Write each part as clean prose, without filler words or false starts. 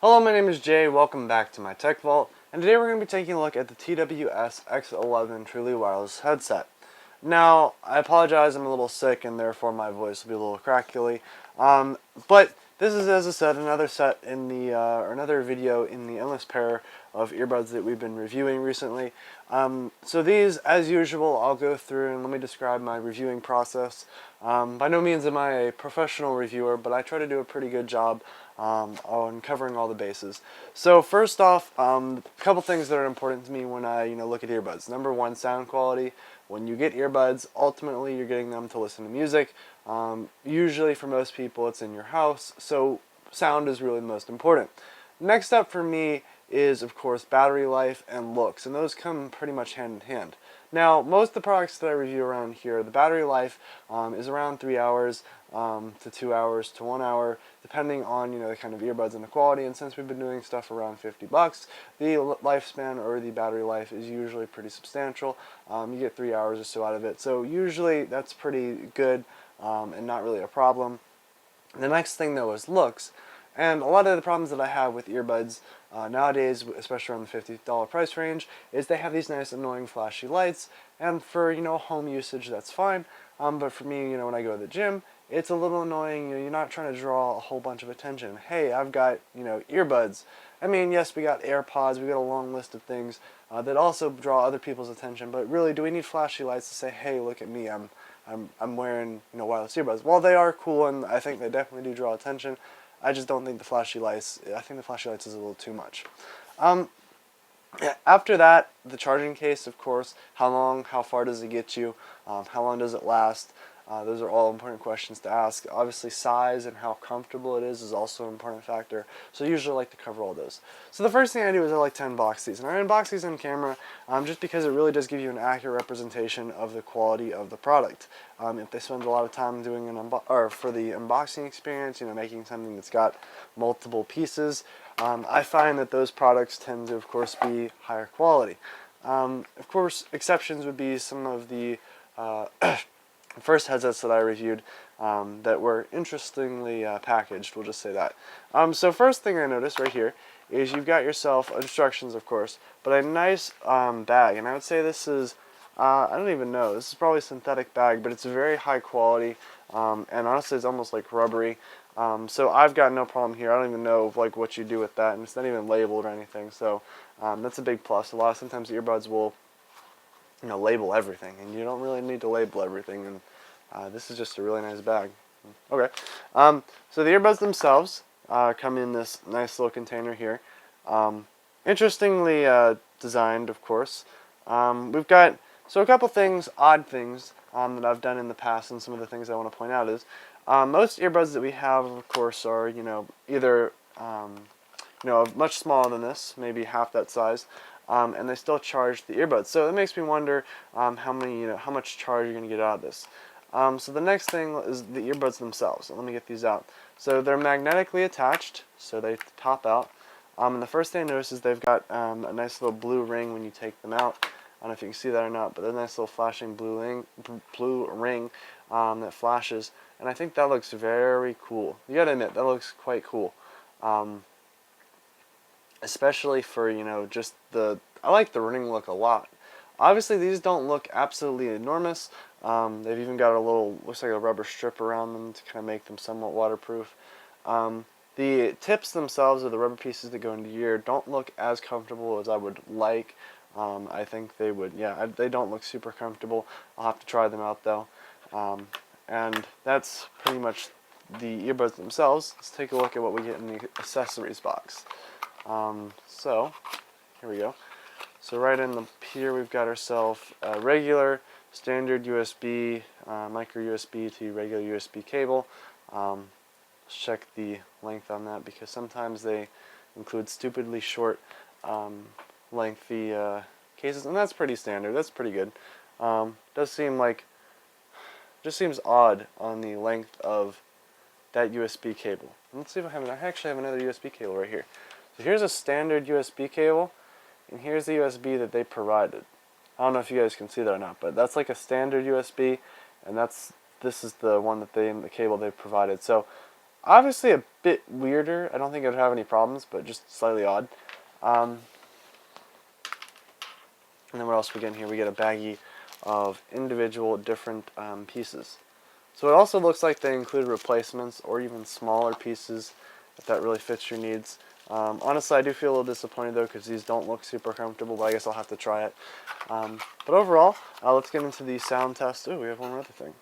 Hello, my name is Jay. Welcome back to my Tech Vault, and today we're going to be taking a look at the TWS-X11 Truly Wireless headset. Now, I apologize, I'm a little sick, and therefore my voice will be a little crackly. But this is, as I said, another set in the or another video in the endless pair of earbuds that we've been reviewing recently. So these, as usual, I'll go through and let me describe my reviewing process. By no means am I a professional reviewer, but I try to do a pretty good job on covering all the bases. So first off, a couple things that are important to me when I look at earbuds. Number one, sound quality. When you get earbuds, ultimately you're getting them to listen to music. Usually for most people it's in your house, so sound is really the most important. Next up for me is, of course, battery life and looks, and those come pretty much hand in hand. Now, most of the products that I review around here, the battery life is around 3 hours to 2 hours to 1 hour, depending on the kind of earbuds and the quality. And since we've been doing stuff around $50, the lifespan or the battery life is usually pretty substantial. You get 3 hours or so out of it, so usually that's pretty good and not really a problem. The next thing though is looks. And a lot of the problems that I have with earbuds nowadays, especially around the $50 price range, is they have these nice annoying flashy lights, and for home usage that's fine, but for me, when I go to the gym, it's a little annoying. You're not trying to draw a whole bunch of attention. Hey, I've got earbuds. I mean, yes, we got AirPods, we got a long list of things that also draw other people's attention, but really, do we need flashy lights to say, hey, look at me, I'm wearing wireless earbuds? Well, they are cool, and I think they definitely do draw attention. I just don't think the flashy lights, I think the flashy lights is a little too much. After that, the charging case, of course, how far does it get you, how long does it last? Those are all important questions to ask. Obviously, size and how comfortable it is also an important factor. So I usually like to cover all those. So the first thing I do is I like to unbox these. And I unbox these on camera just because it really does give you an accurate representation of the quality of the product. If they spend a lot of time doing for the unboxing experience, making something that's got multiple pieces, I find that those products tend to, of course, be higher quality. Of course, exceptions would be some of the first headsets that I reviewed that were interestingly packaged, we'll just say that. So first thing I noticed right here is you've got yourself instructions, of course, but a nice bag, and I would say this is, I don't even know, this is probably a synthetic bag, but it's very high quality, and honestly it's almost like rubbery. So I've got no problem here. I don't even know what you do with that, and it's not even labeled or anything, so that's a big plus. Sometimes earbuds will label everything, and you don't really need to label everything, and this is just a really nice bag. Okay, so the earbuds themselves come in this nice little container here. Interestingly designed, of course. We've got, so a couple things, odd things, that I've done in the past, and some of the things I want to point out is, most earbuds that we have, of course, are, either, much smaller than this, maybe half that size, and they still charge the earbuds. So it makes me wonder how much charge you're going to get out of this. So the next thing is the earbuds themselves. So let me get these out. So they're magnetically attached, so they top out. And the first thing I notice is they've got a nice little blue ring when you take them out. I don't know if you can see that or not, but a nice little flashing blue ring that flashes. And I think that looks very cool. You gotta admit, that looks quite cool. Especially for, just I like the ring look a lot. Obviously these don't look absolutely enormous. They've even got a little, looks like a rubber strip around them to kind of make them somewhat waterproof. The tips themselves, or the rubber pieces that go into your ear, don't look as comfortable as I would like. I think they would, they don't look super comfortable. I'll have to try them out though. And that's pretty much the earbuds themselves. Let's take a look at what we get in the accessories box. So here we go. So right in here we've got ourselves a regular standard USB, micro USB to regular USB cable. Let's check the length on that, because sometimes they include stupidly short, lengthy cases, and that's pretty standard. That's pretty good. Does seem like, just seems odd on the length of that USB cable. Let's see if I actually have another USB cable right here. So here's a standard USB cable, and here's the USB that they provided. I don't know if you guys can see that or not, but that's like a standard USB, and this is the one that the cable they provided. So Obviously a bit weirder. I don't think it would have any problems, but just slightly odd. And then what else we get in here? We get a baggie of individual different pieces. So it also looks like they include replacements or even smaller pieces if that really fits your needs. Honestly, I do feel a little disappointed though because these don't look super comfortable, but I guess I'll have to try it. But overall, let's get into the sound test. Oh, we have one more other thing.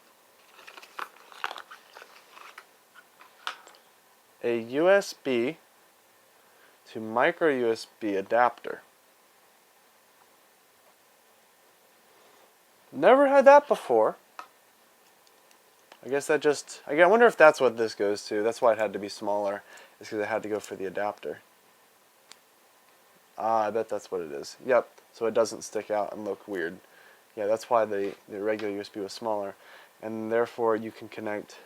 A USB to micro USB adapter. Never had that before. I guess that just, I wonder if that's what this goes to. That's why it had to be smaller, is because it had to go for the adapter. Ah, I bet that's what it is. Yep, so it doesn't stick out and look weird. Yeah, that's why the regular USB was smaller. And therefore you can connect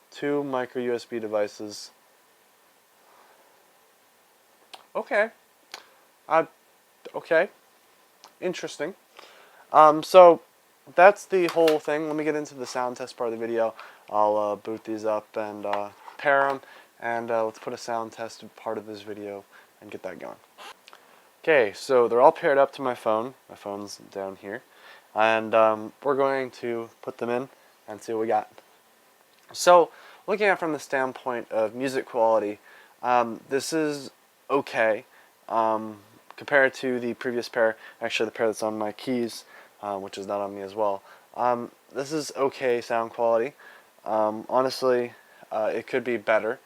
two micro USB devices. Okay. Okay. Interesting. So that's the whole thing. Let me get into the sound test part of the video. I'll boot these up and pair them, and let's put a sound test part of this video and get that going. Okay, so they're all paired up to my phone. My phone's down here, and we're going to put them in and see what we got. So, looking at it from the standpoint of music quality, this is okay compared to the previous pair. Actually, the pair that's on my keys, which is not on me as well. This is okay sound quality. Honestly, it could be better,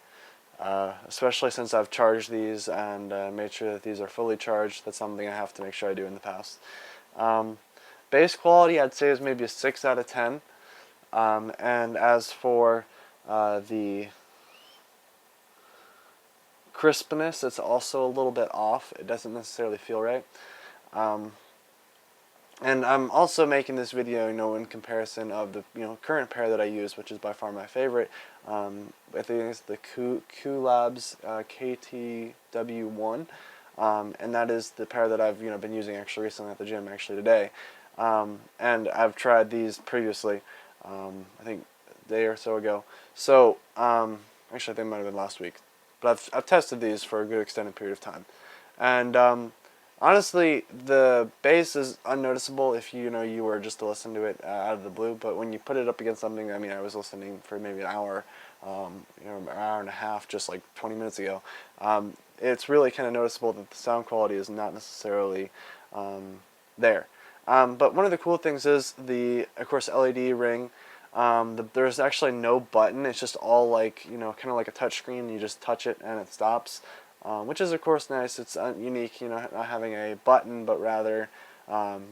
especially since I've charged these and made sure that these are fully charged. That's something I have to make sure I do in the past. Bass quality, I'd say, is maybe a 6 out of 10. And as for the crispness, it's also a little bit off. It doesn't necessarily feel right. And I'm also making this video, in comparison of the current pair that I use, which is by far my favorite. I think it's the QLabs KTW1, and that is the pair that I've been using actually recently at the gym, actually today. And I've tried these previously, I think a day or so ago. So actually, I think it might have been last week, but I've tested these for a good extended period of time, and honestly, the bass is unnoticeable if you were just to listen to it out of the blue. But when you put it up against something, I mean, I was listening for maybe an hour, an hour and a half, just like 20 minutes ago. It's really kind of noticeable that the sound quality is not necessarily there. But one of the cool things is the, of course, LED ring. There's actually no button. It's just all like kind of like a touch screen. You just touch it and it stops. Which is of course nice. It's unique, not having a button, but rather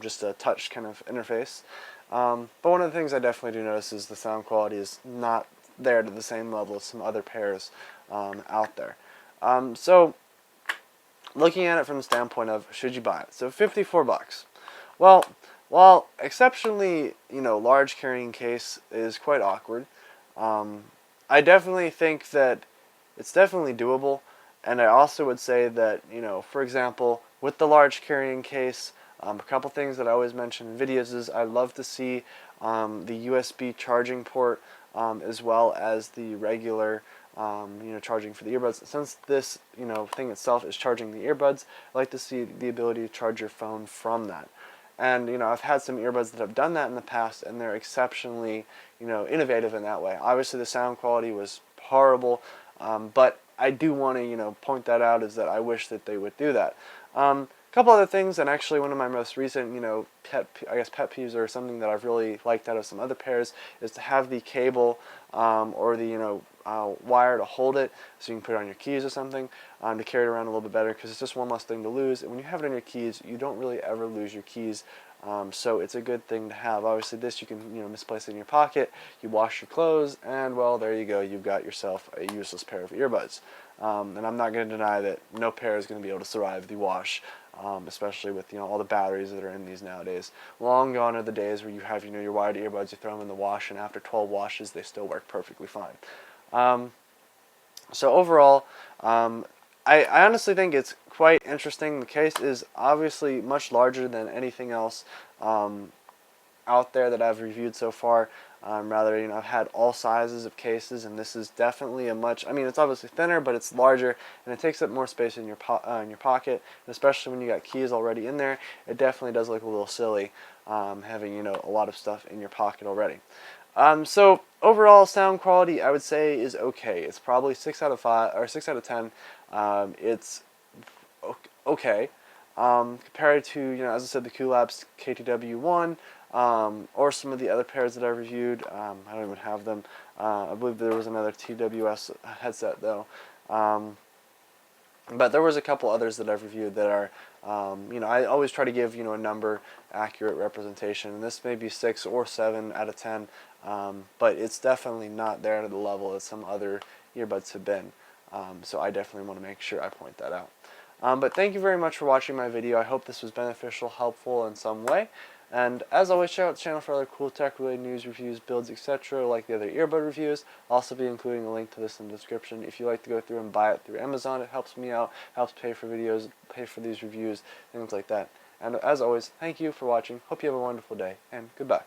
just a touch kind of interface. But one of the things I definitely do notice is the sound quality is not there to the same level as some other pairs out there. So looking at it from the standpoint of should you buy it, so $54. Well, while exceptionally large carrying case is quite awkward, I definitely think that it's definitely doable. And I also would say that, for example, with the large carrying case, a couple things that I always mention in videos is I love to see the USB charging port as well as the regular, charging for the earbuds. Since this, thing itself is charging the earbuds, I like to see the ability to charge your phone from that. And, I've had some earbuds that have done that in the past, and they're exceptionally, innovative in that way. Obviously, the sound quality was horrible, but I do want to, point that out, is that I wish that they would do that. A couple other things, and actually one of my most recent, pet peeves or something that I've really liked out of some other pairs is to have the cable or the, wire to hold it, so you can put it on your keys or something, to carry it around a little bit better, because it's just one less thing to lose. And when you have it on your keys, you don't really ever lose your keys. So it's a good thing to have. Obviously this you can misplace it in your pocket, you wash your clothes, and well, there you go, you've got yourself a useless pair of earbuds. And I'm not going to deny that no pair is going to be able to survive the wash, especially with all the batteries that are in these nowadays. Long gone are the days where you have your wired earbuds, you throw them in the wash, and after 12 washes they still work perfectly fine. So overall, I honestly think it's quite interesting. The case is obviously much larger than anything else out there that I've reviewed so far. Rather, I've had all sizes of cases, and this is definitely a much, it's obviously thinner, but it's larger, and it takes up more space in your pocket, and especially when you got keys already in there, it definitely does look a little silly having, a lot of stuff in your pocket already. So overall sound quality, I would say, is okay. It's probably 6 out of 5 or 6 out of 10. It's okay. Compared to, as I said, the QLabs KTW1, or some of the other pairs that I reviewed. I don't even have them. I believe there was another TWS headset though. But there was a couple others that I've reviewed that are, I always try to give, a number accurate representation, and this may be 6 or 7 out of 10, but it's definitely not there to the level that some other earbuds have been. So I definitely want to make sure I point that out. But thank you very much for watching my video. I hope this was beneficial, helpful in some way. And as always, check out the channel for other cool tech-related news, reviews, builds, etc. like the other earbud reviews. I'll also be including a link to this in the description. If you like to go through and buy it through Amazon, it helps me out, helps pay for videos, pay for these reviews, things like that. And as always, thank you for watching. Hope you have a wonderful day, and goodbye.